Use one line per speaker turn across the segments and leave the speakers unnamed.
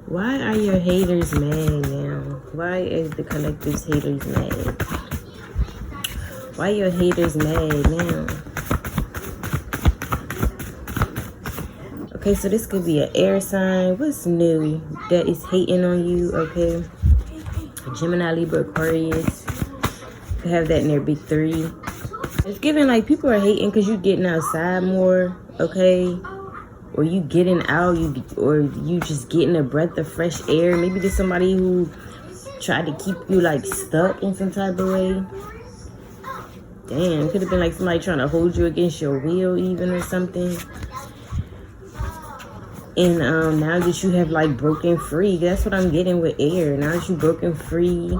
Why are your haters mad now? Why is the collective's haters mad? Why your haters mad now? Okay, so this could be an air sign. What's new that is hating on you? Okay, Gemini, Libra, Aquarius. Could have that in their big three. It's giving like people are hating because you getting outside more. Okay, or you getting out, or you just getting a breath of fresh air. Maybe there's somebody who tried to keep you like stuck in some type of way. Damn, could have been like somebody trying to hold you against your will even or something. And now that you have like broken free, that's what I'm getting with air. Now that you broken free,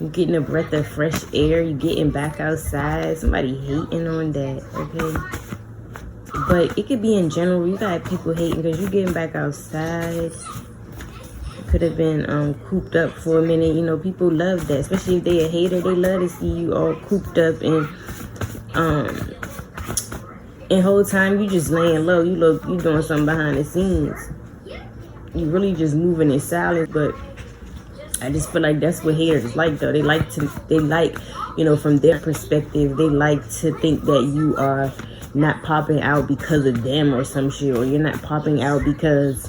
you getting a breath of fresh air, you getting back outside. Somebody hating on that, okay? But it could be in general. You got people hating because you're getting back outside. Could have been cooped up for a minute. You know, people love that, especially if they a hater. They love to see you all cooped up and whole time you just laying low. You doing something behind the scenes. You really just moving in silence. But I just feel like that's what haters like though. They like, you know, from their perspective, they like to think that you are not popping out because of them or some shit, or you're not popping out because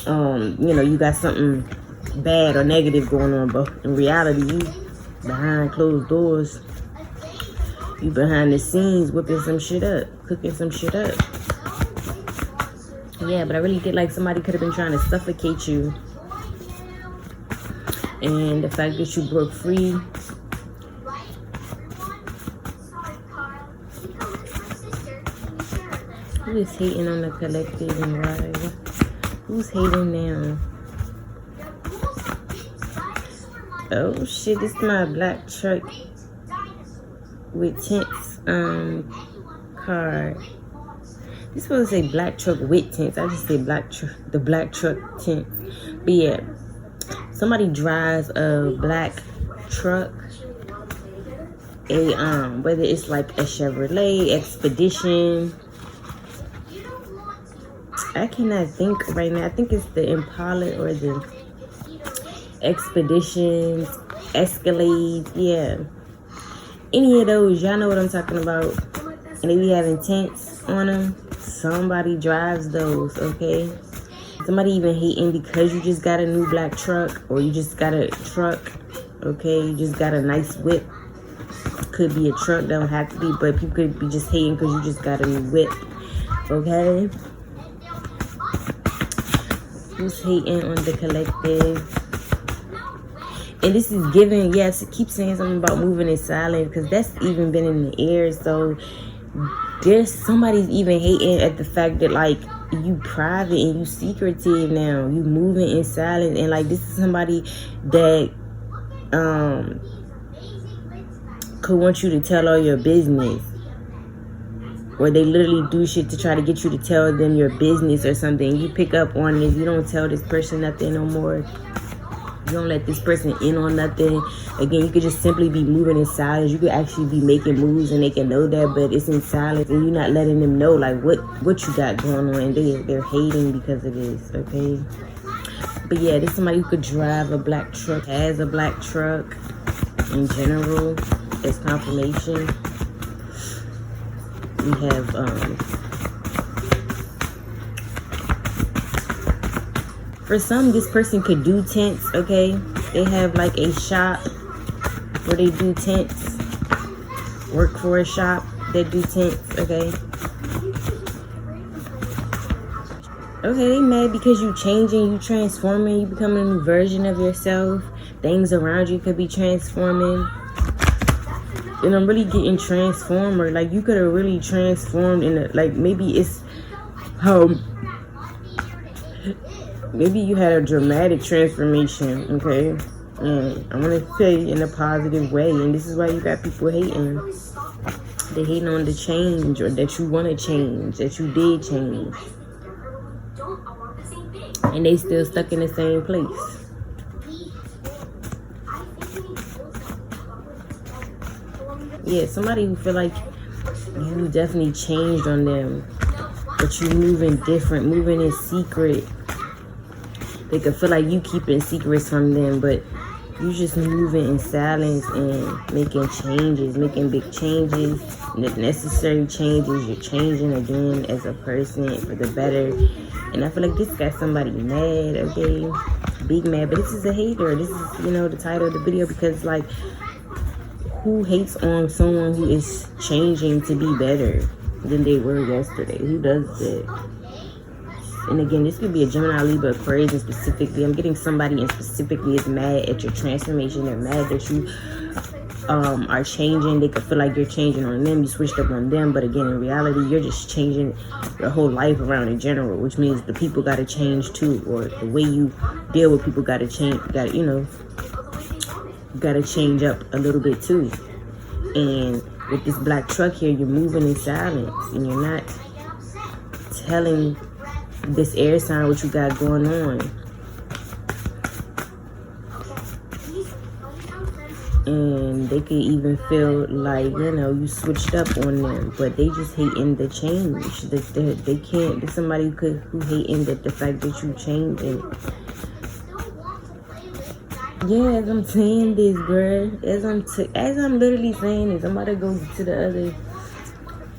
you know, you got something bad or negative going on. But in reality, you behind closed doors, you behind the scenes whipping some shit up, cooking some shit up. Yeah, but I really get like somebody could have been trying to suffocate you, and the fact that you broke free, who is hating on the collective and why? Who's hating now? Oh shit, this is my black truck with tints card. This supposed to say black truck with tints. I just say the black truck tint. But yeah, somebody drives a black truck. Whether it's like a Chevrolet Expedition. I cannot think right now. I think it's the Impala or the Expeditions, Escalade. Yeah. Any of those, y'all know what I'm talking about. And they be having tents on them. Somebody drives those, okay? Somebody even hating because you just got a new black truck, or you just got a truck, okay? You just got a nice whip. Could be a truck, don't have to be, but people could be just hating because you just got a new whip, okay? Who's hating on the collective? And this is giving, yes, keep saying something about moving in silence, because that's even been in the air. So there's somebody's even hating at the fact that like you private and you secretive now. You moving in silence, and like this is somebody that could want you to tell all your business. Or they literally do shit to try to get you to tell them your business or something. You pick up on it. You don't tell this person nothing no more. You don't let this person in on nothing. Again, you could just simply be moving in silence. You could actually be making moves and they can know that, but it's in silence and you're not letting them know like what you got going on. And they're hating because of this, okay? But yeah, this is somebody who could drive a black truck, has a black truck in general. As confirmation. We have for some, this person could do tents, okay? They have like a shop where they do tents. Work for a shop that do tents, okay? Okay, they mad because you changing, you transforming, you becoming a new version of yourself. Things around you could be transforming. And I'm really getting transformer. Like you could have really transformed in a, like maybe it's maybe you had a dramatic transformation, okay? And I'm gonna say in a positive way, and this is why you got people hating. They hating on the change, or that you want to change, that you did change, and they still stuck in the same place. Yeah, somebody who feel like you definitely changed on them, but you moving different, moving in secret. they could feel like you keeping secrets from them, but you just moving in silence and making changes, making big changes, necessary changes. You're changing again as a person for the better. And I feel like this got somebody mad, okay? Big mad. But this is a hater. This is, you know, the title of the video, because, like, who hates on someone who is changing to be better than they were yesterday? Who does that? And again, this could be a Gemini, Libra, Aquarius, and specifically, I'm getting somebody and specifically is mad at your transformation. They're mad that you are changing. They could feel like you're changing on them. You switched up on them. But again, in reality, you're just changing your whole life around in general, which means the people got to change too, or the way you deal with people got to change. Got, you know, got to change up a little bit too. And with this black truck here, you're moving in silence and you're not telling this air sign what you got going on. And they could even feel like, you know, you switched up on them, but they just hating the change. They can't. There's somebody who hating the fact that you changing. Yeah, as I'm saying this, bruh, as I'm literally saying this, I'm about to go to the other,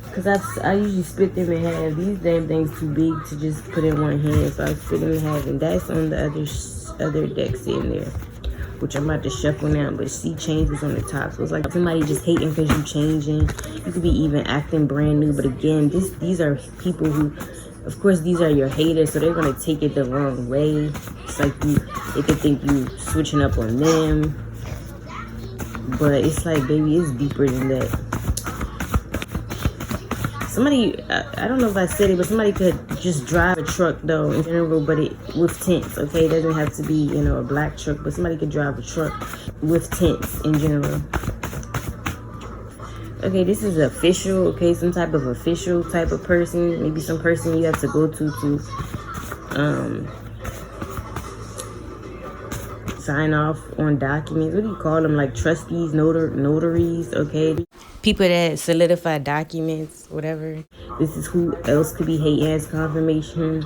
because I usually split them in half. These damn things too big to just put in one hand, so I split them in half, and that's on the other deck sitting there, which I'm about to shuffle now. But see, change was on the top, so it's like somebody just hating because you changing. You could be even acting brand new, but again, these are people who, of course, these are your haters, so they're gonna take it the wrong way. It's like they could think you switching up on them, but it's like, baby, it's deeper than that. Somebody, I don't know if I said it, but somebody could just drive a truck though in general, but with tents, okay? It doesn't have to be, you know, a black truck, but somebody could drive a truck with tents in general. Okay, this is official, okay? Some type of official type of person. Maybe some person you have to go to sign off on documents. What do you call them? Like trustees, notaries, okay? People that solidify documents, whatever. This is who else could be hating as confirmation.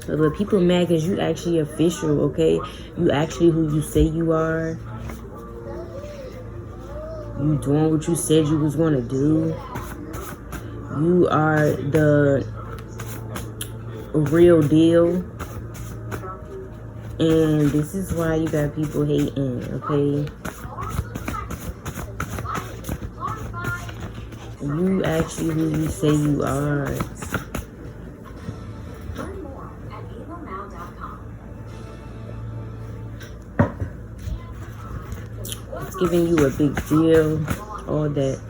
But people mad because you actually official, okay? You actually who you say you are. You doing what you said you was going to do. You are the real deal. And this is why you got people hating, okay? You actually who you say you are. It's giving you a big deal, all that.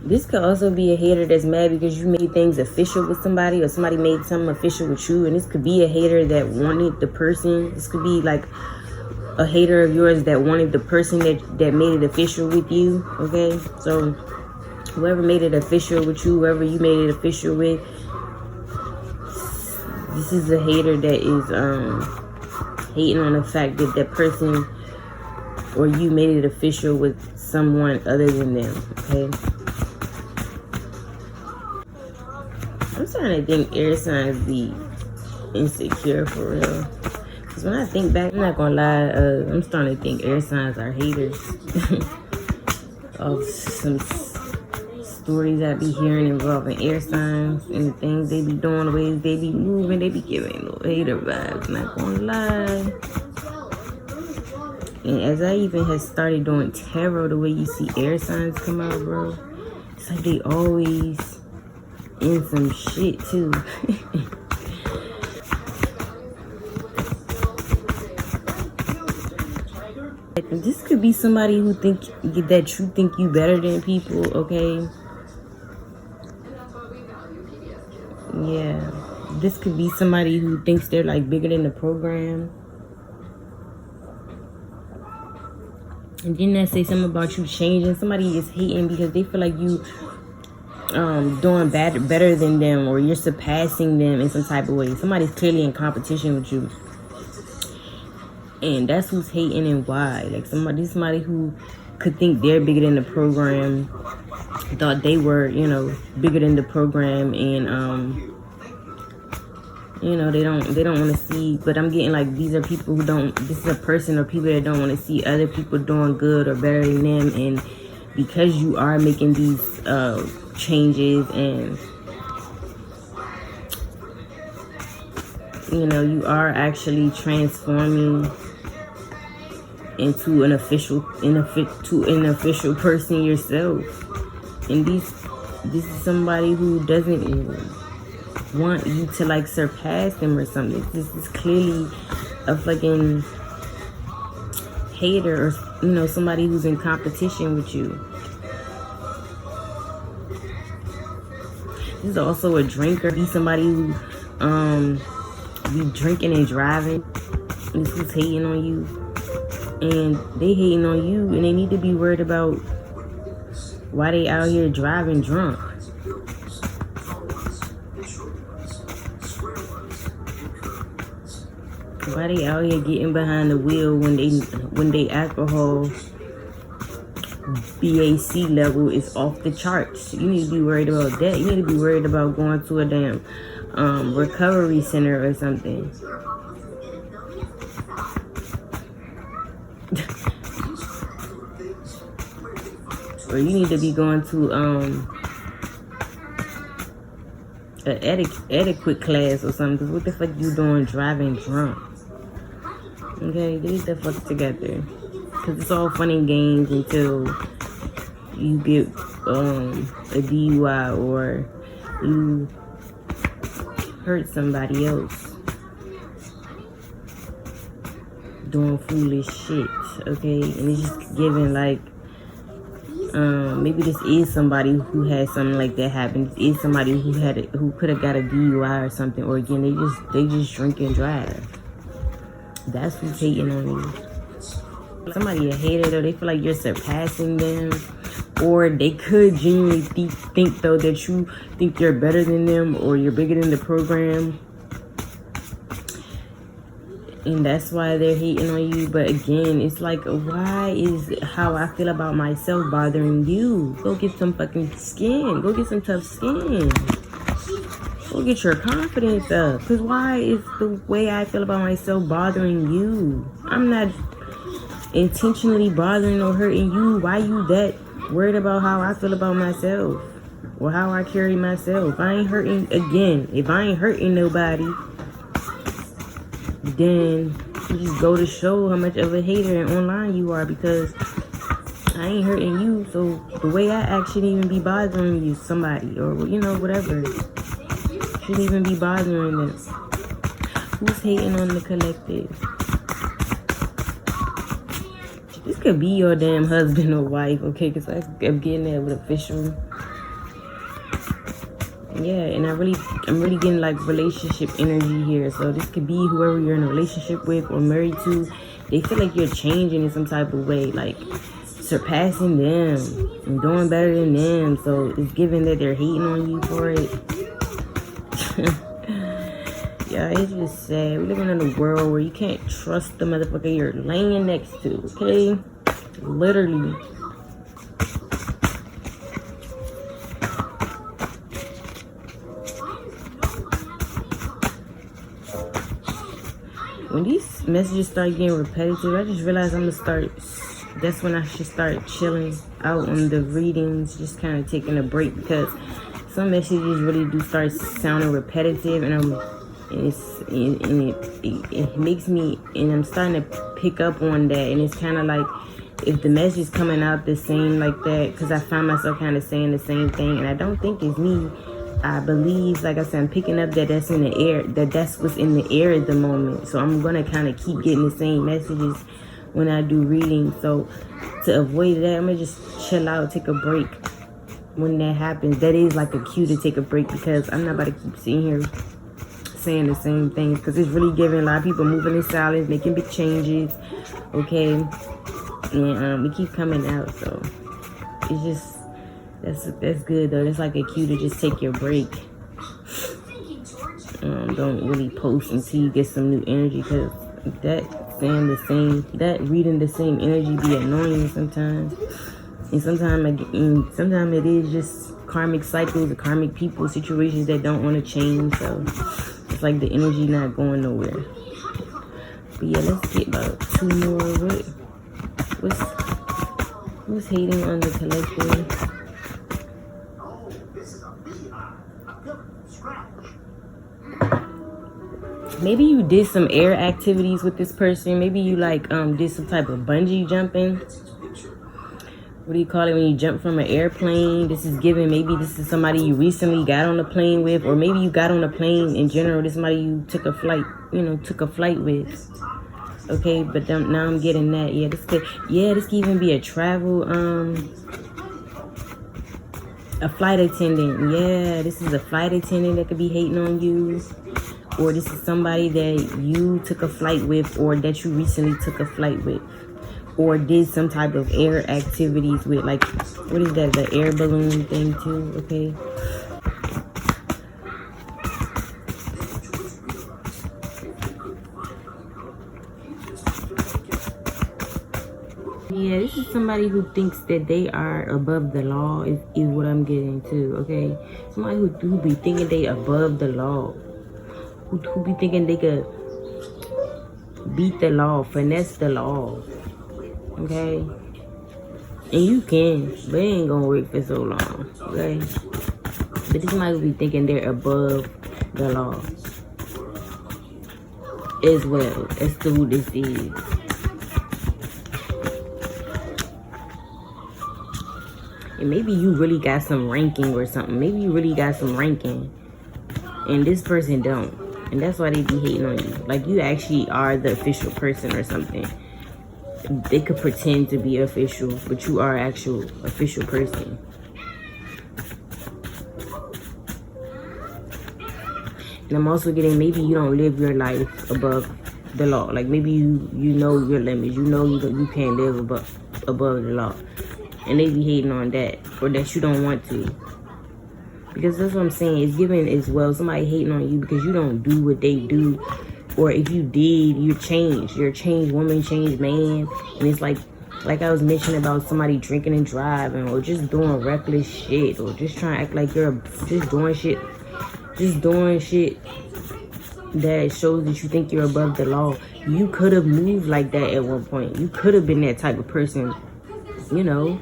This could also be a hater that's mad because you made things official with somebody, or somebody made something official with you. And this could be a hater that wanted the person. This could be like a hater of yours that wanted the person that made it official with you, okay? So whoever made it official with you, whoever you made it official with, this is a hater that is hating on the fact that that person or you made it official with someone other than them, okay? I'm starting to think air signs be insecure for real. Because when I think back, I'm not going to lie, I'm starting to think air signs are haters of some stories I be hearing involving air signs and the things they be doing, the ways they be moving, they be giving little hater vibes, not gonna lie. And as I even have started doing tarot, the way you see air signs come out, bro, it's like they always in some shit too. This could be somebody who think that you think you better than people, okay? Yeah, this could be somebody who thinks they're like bigger than the program. And then that say something about you changing. Somebody is hating because they feel like you doing better than them, or you're surpassing them in some type of way. Somebody's clearly in competition with you. And that's who's hating and why. Like somebody who could think they're bigger than the program, thought they were, you know, bigger than the program, and You know, they don't want to see, but I'm getting like these are people who don't, this is a person or people that don't want to see other people doing good or better than them. And because you are making these changes, and you know, you are actually transforming into an official person yourself. And this is somebody who doesn't want you to like surpass them or something. This is clearly a fucking hater, or you know, somebody who's in competition with you. This is also a drinker. He's somebody who be drinking and driving. This is hating on you, and they hating on you, and they need to be worried about why they out here driving drunk. Why they out here getting behind the wheel when they alcohol BAC level is off the charts? You need to be worried about that. You need to be worried about going to a damn recovery center or something. Or you need to be going to an etiquette class or something. Cause what the fuck you doing driving drunk? Okay, get the fuck together. Cause it's all fun and games until you get a DUI or you hurt somebody else doing foolish shit. Okay, and it's just giving like maybe this is somebody who had something like that happen. This is somebody who could have got a DUI or something. Or again, they just drink and drive. That's who's hating on you. Somebody a hater though, they feel like you're surpassing them, or they could genuinely think though that you think you're better than them or you're bigger than the program, and that's why they're hating on you. But again, it's like, why is how I feel about myself bothering you? Go get some fucking skin. Go get some tough skin. Go get your confidence up. Because why is the way I feel about myself bothering you? I'm not intentionally bothering or hurting you. Why you that worried about how I feel about myself or how I carry myself? I ain't hurting. Again, if I ain't hurting nobody, then you just go to show how much of a hater and online you are, because I ain't hurting you. So the way I act shouldn't even be bothering you, somebody, or you know, whatever. Shouldn't even be bothering them. Who's hating on the collective? This could be your damn husband or wife, okay? Because I'm getting that with official. Yeah, and I'm really getting like relationship energy here. So this could be whoever you're in a relationship with or married to. They feel like you're changing in some type of way, like surpassing them and doing better than them. So it's given that they're hating on you for it. Yeah, it's just sad. We're living in a world where you can't trust the motherfucker you're laying next to, okay? Literally. When these messages start getting repetitive, I just realized that's when I should start chilling out on the readings, just kind of taking a break, because some messages really do start sounding repetitive, and it makes me, and I'm starting to pick up on that. And it's kind of like, if the message is coming out the same like that, because I find myself kind of saying the same thing, and I don't think it's me. I believe, like I said, I'm picking up that that's in the air, that's what's in the air at the moment. So I'm gonna kind of keep getting the same messages when I do reading. So to avoid that, I'm gonna just chill out, take a break. When that happens, that is like a cue to take a break, because I'm not about to keep sitting here saying the same things, because it's really giving a lot of people moving in silence, making big changes, okay? And we keep coming out, so it's just, that's good though. That's like a cue to just take your break. Don't really post until you get some new energy, because that reading the same energy be annoying sometimes. And sometimes it is just karmic cycles, or karmic people, situations that don't want to change. So It's like the energy not going nowhere. But yeah, let's get about 2 more. What's hating on the collective? Maybe you did some air activities with this person. Maybe you like did some type of bungee jumping. What do you call it when you jump from an airplane? This is given. Maybe this is somebody you recently got on a plane with, or maybe you got on a plane in general. This is somebody you took a flight with. Okay, but now I'm getting that. Yeah, this could even be a travel, a flight attendant. Yeah, this is a flight attendant that could be hating on you. Or this is somebody that you took a flight with, or that you recently took a flight with, or did some type of air activities with. Like, what is that? The air balloon thing too, okay? Yeah, this is somebody who thinks that they are above the law is what I'm getting to, okay? Somebody who be thinking they above the law. Who be thinking they could beat the law, finesse the law, okay? And you can, but it ain't gonna work for so long, okay? But this might be thinking they're above the law as well as to who this is. And maybe you really got some ranking or something. Maybe you really got some ranking and this person don't. And that's why they be hating on you. Like, you actually are the official person or something. They could pretend to be official, but you are actual official person. And I'm also getting, maybe you don't live your life above the law. Like, maybe you know your limits. You know you can't live above the law. And they be hating on that, or that you don't want to. Because that's what I'm saying. It's given as well. Somebody hating on you because you don't do what they do. Or if you did, you're changed. You're a changed woman, changed man. And it's like I was mentioning about somebody drinking and driving, or just doing reckless shit, or just trying to act like you're just doing shit that shows that you think you're above the law. You could have moved like that at one point. You could have been that type of person, you know.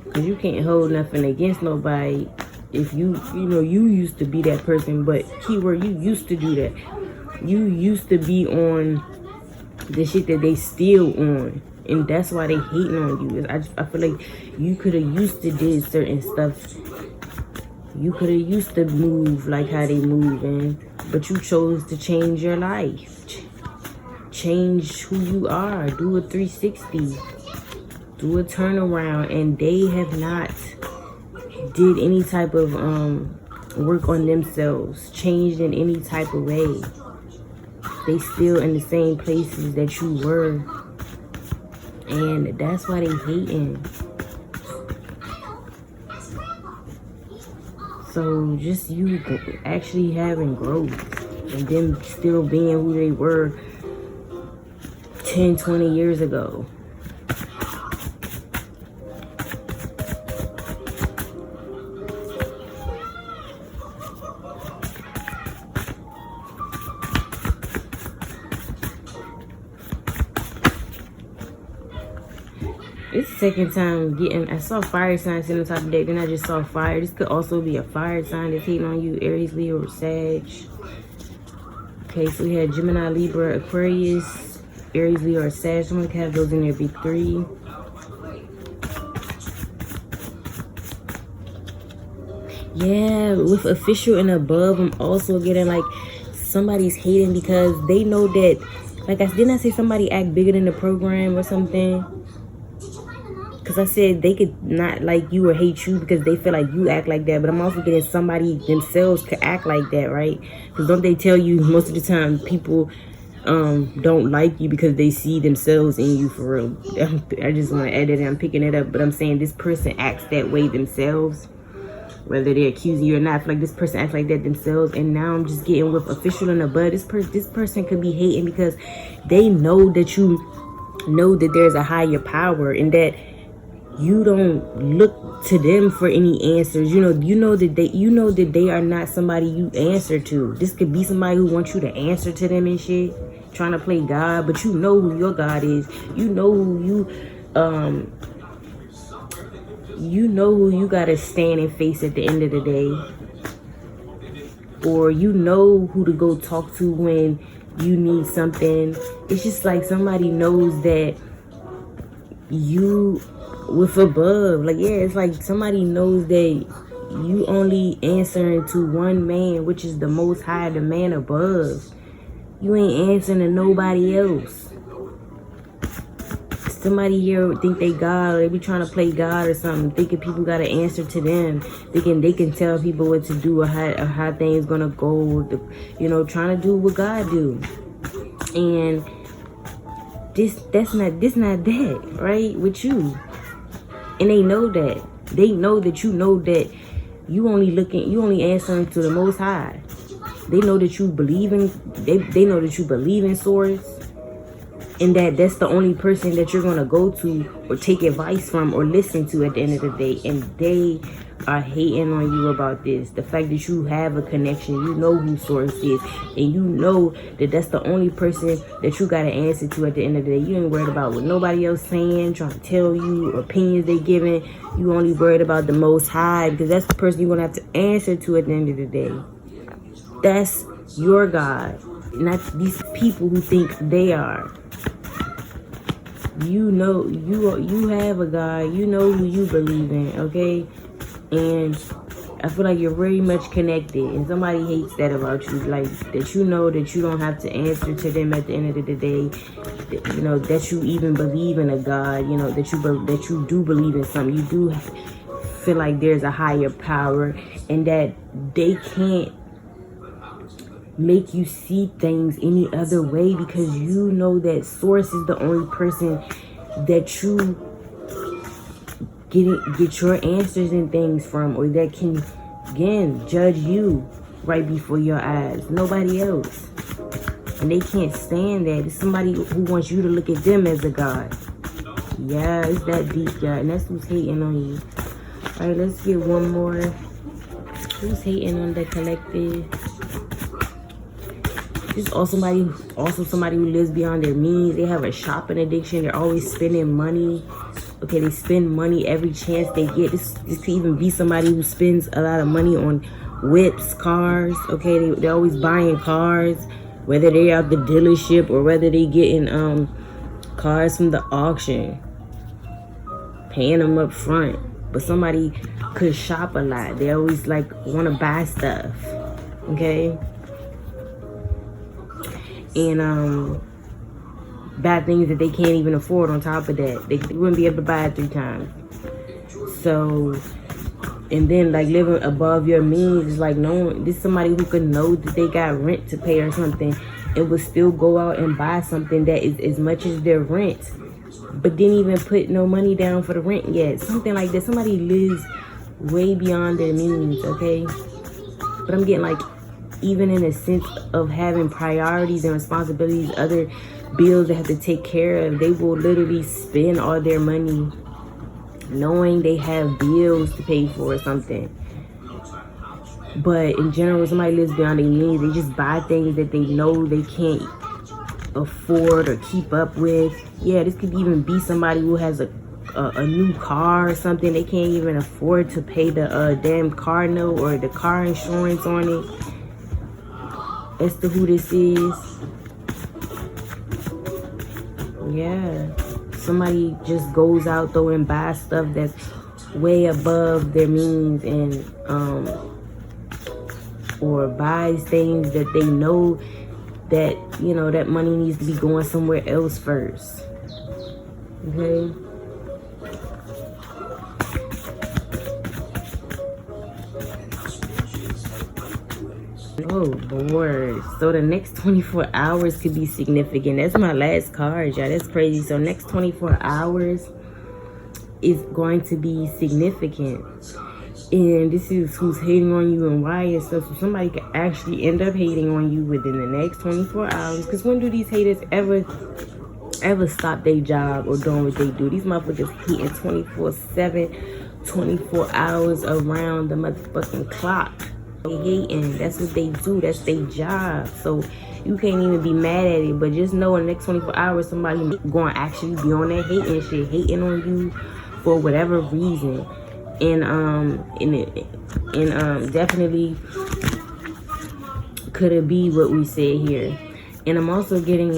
Because you can't hold nothing against nobody. If you used to be that person, but keyword, you used to do that. You used to be on the shit that they still on. And that's why they hating on you. I feel like you could have used to did certain stuff. You could have used to move like how they moving, but you chose to change your life. Change who you are. Do a 360. Do a turnaround. And they have not did any type of work on themselves, changed in any type of way. They still in the same places that you were, and that's why they hating. So just you actually having growth, and them still being who they were 10, 20 years ago. It's the second time I saw fire signs in the top of the deck, then I just saw fire. This could also be a fire sign that's hating on you, Aries, Leo, or Sag. Okay, so we had Gemini, Libra, Aquarius, Aries, Leo, or Sag. Someone could have those in there, be 3. Yeah, with official and above, I'm also getting like somebody's hating because they know that, like, didn't I say somebody act bigger than the program or something? Because I said they could not like you or hate you because they feel like you act like that. But I'm also getting somebody themselves could act like that, right? Because don't they tell you most of the time people don't like you because they see themselves in you, for real? I just want to add it and I'm picking it up. But I'm saying this person acts that way themselves. Whether they're accusing you or not, I feel like this person acts like that themselves. And now I'm just getting with official and above. This person could be hating because they know that you know that there's a higher power, and that you don't look to them for any answers. You know that they are not somebody you answer to. This could be somebody who wants you to answer to them and shit, trying to play God, but you know who your God is. You know who you gotta stand and face at the end of the day. Or you know who to go talk to when you need something. It's just like somebody knows that you with above. Like, yeah, it's like somebody knows that you only answering to one man, which is the Most High, the man above. You ain't answering to nobody else. Somebody here think they God, or they be trying to play God or something, thinking people gotta answer to them, thinking they can tell people what to do or how things gonna go, trying to do what God do. And this not that, right? With you. And they know that. They know that you only answering to the Most High. They know that you believe in they know that you believe in Source. And that's the only person that you're going to go to or take advice from or listen to at the end of the day. And they are hating on you about this. The fact that you have a connection, you know who Source is, and you know that that's the only person that you got to answer to at the end of the day. You ain't worried about what nobody else saying, trying to tell you, opinions they giving. You only worried about the Most High, because that's the person you're going to have to answer to at the end of the day. That's your God, not these people who think they are. You know, you have a God. You know who you believe in, okay? And I feel like you're very much connected. And somebody hates that about you, like that you know that you don't have to answer to them at the end of the day. That you even believe in a God. That you do believe in something. You do feel like there's a higher power, and that they can't make you see things any other way, because you know that Source is the only person that you get your answers and things from, or that can, again, judge you right before your eyes. Nobody else. And they can't stand that. It's somebody who wants you to look at them as a God. Yeah, it's that deep, God. And that's who's hating on you. All right, let's get one more. Who's hating on the collective? This is also somebody who lives beyond their means. They have a shopping addiction. They're always spending money. Okay, they spend money every chance they get. This could even be somebody who spends a lot of money on whips, cars. Okay, they're always buying cars, whether they're at the dealership or whether they getting cars from the auction, paying them up front. But somebody could shop a lot. They always like want to buy stuff. Okay. And bad things that they can't even afford on top of that. They wouldn't be able to buy it 3 times. So, and then like living above your means is like, no, this is somebody who could know that they got rent to pay or something and would still go out and buy something that is as much as their rent, but didn't even put no money down for the rent yet. Something like that. Somebody lives way beyond their means, okay? But I'm getting like, even in a sense of having priorities and responsibilities, other bills they have to take care of, they will literally spend all their money knowing they have bills to pay for or something. But in general, somebody lives beyond their means. They just buy things that they know they can't afford or keep up with. Yeah, this could even be somebody who has a new car or something. They can't even afford to pay the damn car note or the car insurance on it. As to who this is. Yeah. Somebody just goes out though and buys stuff that's way above their means, and or buys things that they know that, that money needs to be going somewhere else first. Okay? Oh Lord. So the next 24 hours could be significant. That's my last card, y'all. That's crazy. So next 24 hours is going to be significant. And this is who's hating on you and why and stuff. So somebody could actually end up hating on you within the next 24 hours. Because when do these haters ever ever stop their job or doing what they do. These motherfuckers hitting 24/7, 24 hours around the motherfucking clock. They hating. That's what they do. That's their job. So you can't even be mad at it. But just know in the next 24 hours, somebody going to actually be on that hating shit, hating on you for whatever reason. And definitely could it be what we said here. And I'm also getting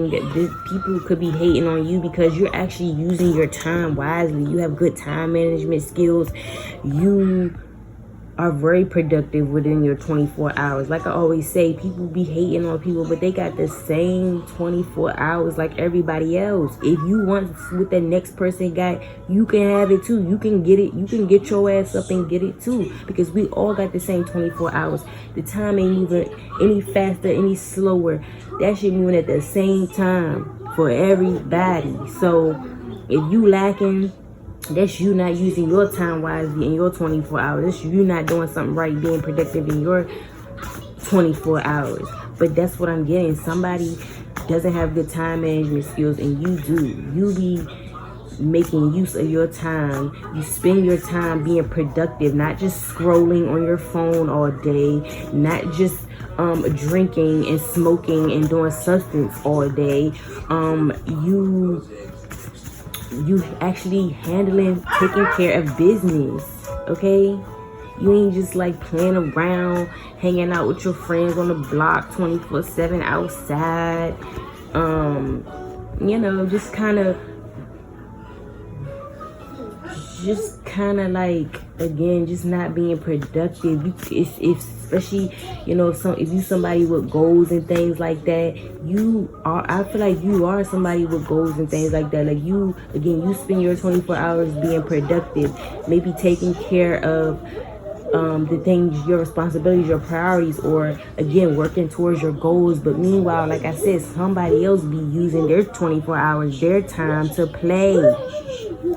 that this, people could be hating on you because you're actually using your time wisely. You have good time management skills. You are very productive within your 24 hours. Like I always say, people be hating on people, but they got the same 24 hours like everybody else. If you want what the next person got, you can have it too. You can get it. You can get your ass up and get it too, because we all got the same 24 hours. The time ain't moving any faster, any slower. That shit moving at the same time for everybody. So if you lacking, that's you not using your time wisely in your 24 hours. That's you not doing something right, being productive in your 24 hours. But that's what I'm getting. Somebody doesn't have good time management skills and you do. You be making use of your time. You spend your time being productive, not just scrolling on your phone all day, not just drinking and smoking and doing substance all day. You actually handling, taking care of business, okay? You ain't just like playing around, hanging out with your friends on the block 24/7 outside. You know, just kind of like, again, just not being productive. Especially, you know, if you somebody with goals and things like that, I feel like you are somebody with goals and things like that. Like you spend your 24 hours being productive, maybe taking care of the things, your responsibilities, your priorities, or again working towards your goals. But meanwhile, like I said, somebody else be using their 24 hours, their time to play,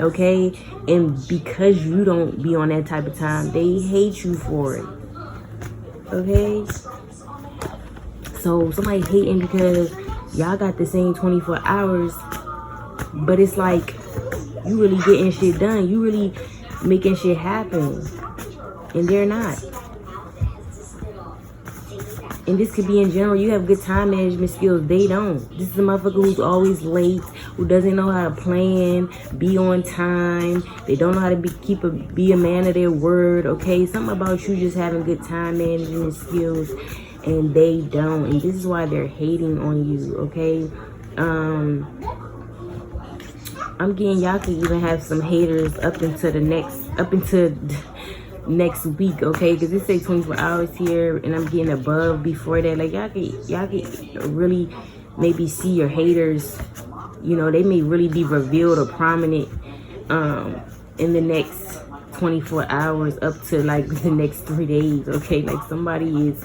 okay? And because you don't be on that type of time, they hate you for it, okay? So somebody hating because y'all got the same 24 hours, but it's like you really getting shit done, you really making shit happen, and they're not. And this could be in general. You have good time management skills, they don't. This is a motherfucker who's always late, who doesn't know how to plan, be on time. They don't know how to be a man of their word, okay? Something about you just having good time management skills, and they don't. And this is why they're hating on you, okay? I'm getting y'all could even have some haters up into next week, okay? Because it says 24 hours here, and I'm getting above before that. Like y'all could really maybe see your haters. You know, they may really be revealed or prominent in the next 24 hours up to like the next 3 days, okay? Like somebody is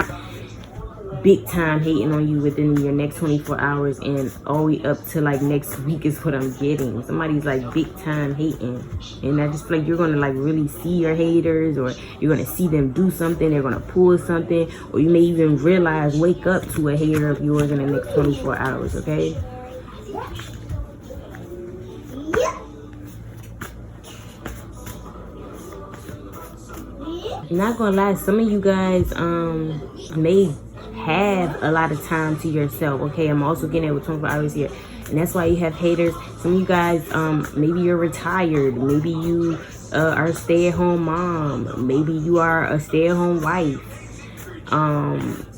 big time hating on you within your next 24 hours and all the way up to like next week is what I'm getting. Somebody's like big time hating, and I just feel like you're gonna like really see your haters, or you're gonna see them do something, they're gonna pull something, or you may even realize, wake up to a hater of yours in the next 24 hours, okay? Not gonna lie, some of you guys may have a lot of time to yourself, okay? I'm also getting it with 24 hours here, and that's why you have haters. Some of you guys, maybe you're retired, maybe you are a stay-at-home mom, maybe you are a stay-at-home wife,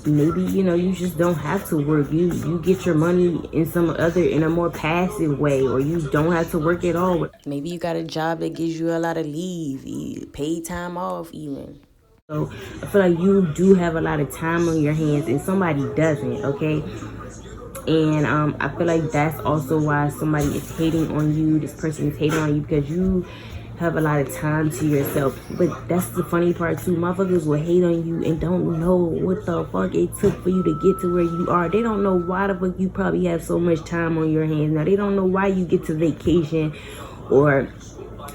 maybe, you know, you just don't have to work. You get your money in a more passive way, or you don't have to work at all. Maybe you got a job that gives you a lot of leave, paid time off even. So I feel like you do have a lot of time on your hands and somebody doesn't, okay? And I feel like that's also why somebody is hating on you. This person is hating on you because you have a lot of time to yourself. But that's the funny part too. Motherfuckers will hate on you and don't know what the fuck it took for you to get to where you are. They don't know why the fuck you probably have so much time on your hands. Now, they don't know why you get to vacation or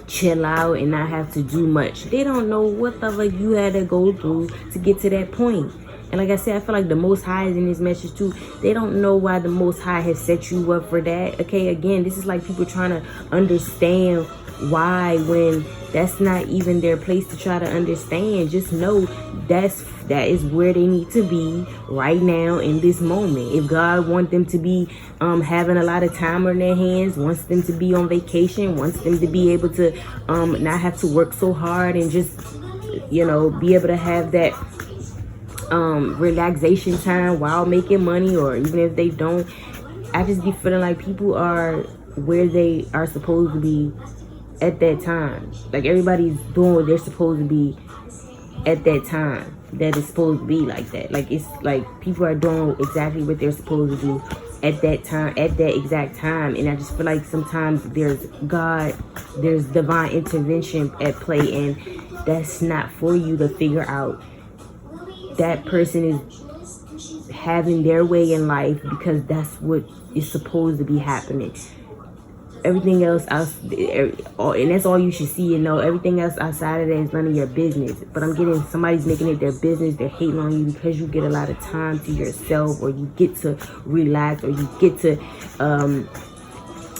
chill out and not have to do much. They don't know what the fuck you had to go through to get to that point. And like I said, I feel like the Most High is in this message too. They don't know why the Most High has set you up for that. Okay, again, this is like people trying to understand why when that's not even their place to try to understand. Just know that is where they need to be right now in this moment. If God wants them to be having a lot of time on their hands, wants them to be on vacation, wants them to be able to not have to work so hard and just, you know, be able to have that relaxation time while making money, or even if they don't, I just be feeling like people are where they are supposed to be at that time. Like everybody's doing what they're supposed to be at that time that is supposed to be like that. Like it's like people are doing exactly what they're supposed to do at that time, at that exact time. And I just feel like sometimes there's divine intervention at play, and that's not for you to figure out. That person is having their way in life because that's what is supposed to be happening. Everything else and that's all you should see and know. Everything else outside of that is none of your business. But I'm getting somebody's making it their business. They're hating on you because you get a lot of time to yourself, or you get to relax, or you get to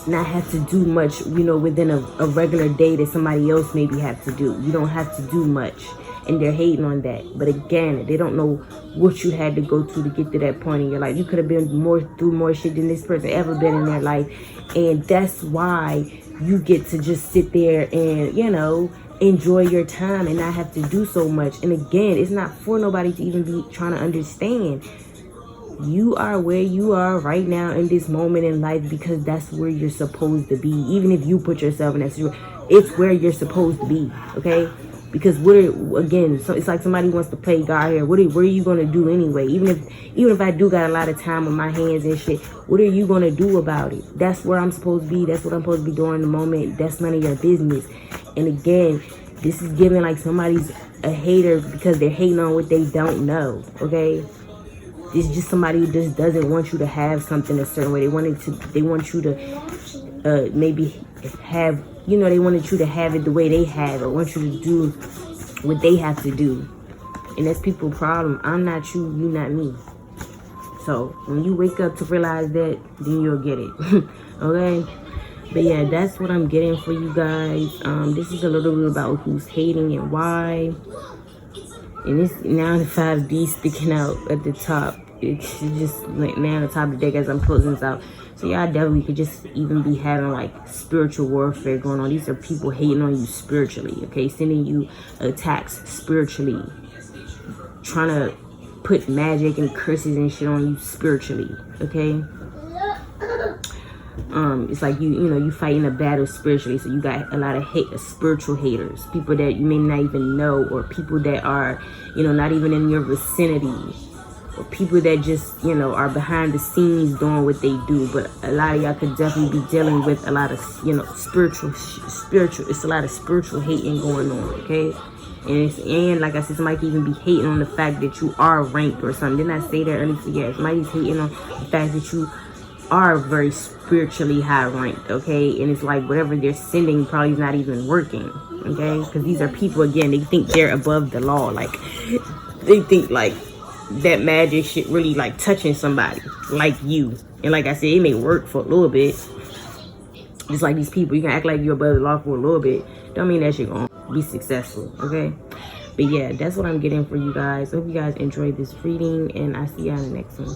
not have to do much, you know, within a regular day that somebody else maybe have to do. You don't have to do much. And they're hating on that. But again, they don't know what you had to go through to get to that point in your life. You could have been through more shit than this person ever been in their life. And that's why you get to just sit there and, you know, enjoy your time and not have to do so much. And again, it's not for nobody to even be trying to understand. You are where you are right now in this moment in life because that's where you're supposed to be. Even if you put yourself in that situation, it's where you're supposed to be, okay? Because so it's like somebody wants to play God here. What are you gonna do anyway? Even if I do got a lot of time on my hands and shit, what are you gonna do about it? That's where I'm supposed to be. That's what I'm supposed to be doing in the moment. That's none of your business. And again, this is giving like somebody's a hater because they're hating on what they don't know. Okay, this is just somebody who just doesn't want you to have something a certain way. They want you to maybe have. You know, they wanted you to have it the way they have it. Want you to do what they have to do. And that's people's problem. I'm not you, you not me. So when you wake up to realize that, then you'll get it. Okay? But yeah, that's what I'm getting for you guys. This is a little bit about who's hating and why. And this now the 5D sticking out at the top. It's just like now the top of the deck as I'm closing this out. So y'all definitely could just even be having like spiritual warfare going on. These are people hating on you spiritually, okay? Sending you attacks spiritually. Trying to put magic and curses and shit on you spiritually, okay? It's like you fighting a battle spiritually. So you got a lot of spiritual haters. People that you may not even know, or people that are, not even in your vicinity. Or people that just, are behind the scenes doing what they do. But a lot of y'all could definitely be dealing with a lot of, spiritual, it's a lot of spiritual hating going on, okay? And like I said, somebody can even be hating on the fact that you are ranked or something. Didn't I say that earlier? Yeah, somebody's hating on the fact that you are very spiritually high ranked, okay? And it's like whatever they're sending probably is not even working, okay? Because these are people, again, they think they're above the law. Like, they think, like, that magic shit really like touching somebody like you. And like I said, it may work for a little bit. Just like these people, you can act like you're above the law for a little bit. Don't mean that shit gonna be successful, okay? But yeah, that's what I'm getting for you guys. Hope you guys enjoyed this reading, and I see y'all in the next one.